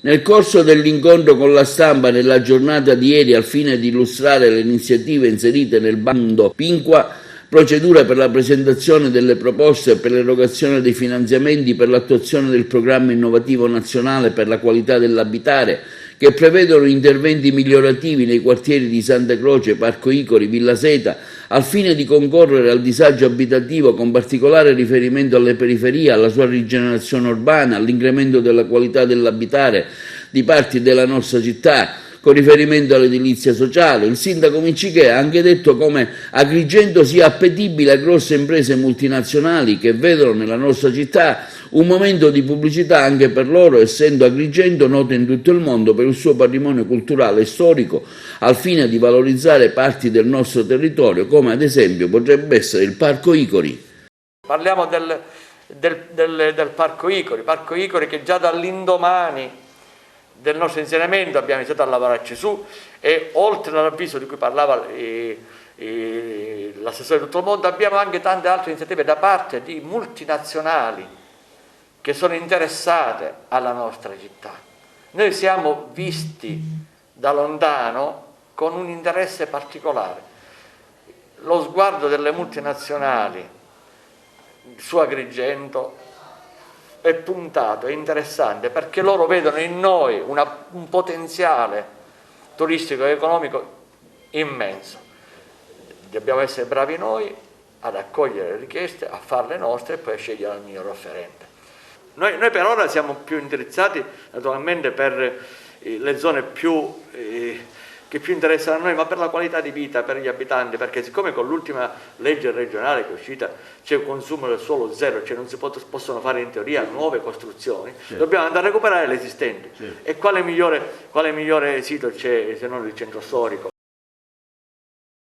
Nel corso dell'incontro con la stampa nella giornata di ieri, al fine di illustrare le iniziative inserite nel bando Pinqua, procedura per la presentazione delle proposte e per l'erogazione dei finanziamenti per l'attuazione del programma innovativo nazionale per la qualità dell'abitare, che prevedono interventi migliorativi nei quartieri di Santa Croce, Parco Icori, Villa Seta, al fine di concorrere al disagio abitativo con particolare riferimento alle periferie, alla sua rigenerazione urbana, all'incremento della qualità dell'abitare di parti della nostra città, con riferimento all'edilizia sociale. Il sindaco Miccichè ha anche detto come Agrigento sia appetibile a grosse imprese multinazionali che vedono nella nostra città un momento di pubblicità anche per loro, essendo Agrigento nota in tutto il mondo per il suo patrimonio culturale e storico, al fine di valorizzare parti del nostro territorio, come ad esempio potrebbe essere il Parco Icori. Parliamo del Parco Icori che già dall'indomani del nostro insediamento abbiamo iniziato a lavorarci su, e oltre all'avviso di cui parlava l'assessore di tutto il mondo, abbiamo anche tante altre iniziative da parte di multinazionali che sono interessate alla nostra città. Noi siamo visti da lontano con un interesse particolare. Lo sguardo delle multinazionali su Agrigento è puntato, è interessante, perché loro vedono in noi un potenziale turistico e economico immenso. Dobbiamo essere bravi noi ad accogliere le richieste, a farle nostre e poi a scegliere il miglior offerente. Noi per ora siamo più indirizzati naturalmente per le zone che più interessano a noi, ma per la qualità di vita, per gli abitanti, perché siccome con l'ultima legge regionale che è uscita c'è un consumo del suolo zero, cioè non si possono fare in teoria nuove costruzioni, dobbiamo andare a recuperare l'esistente. E quale migliore sito c'è se non il centro storico?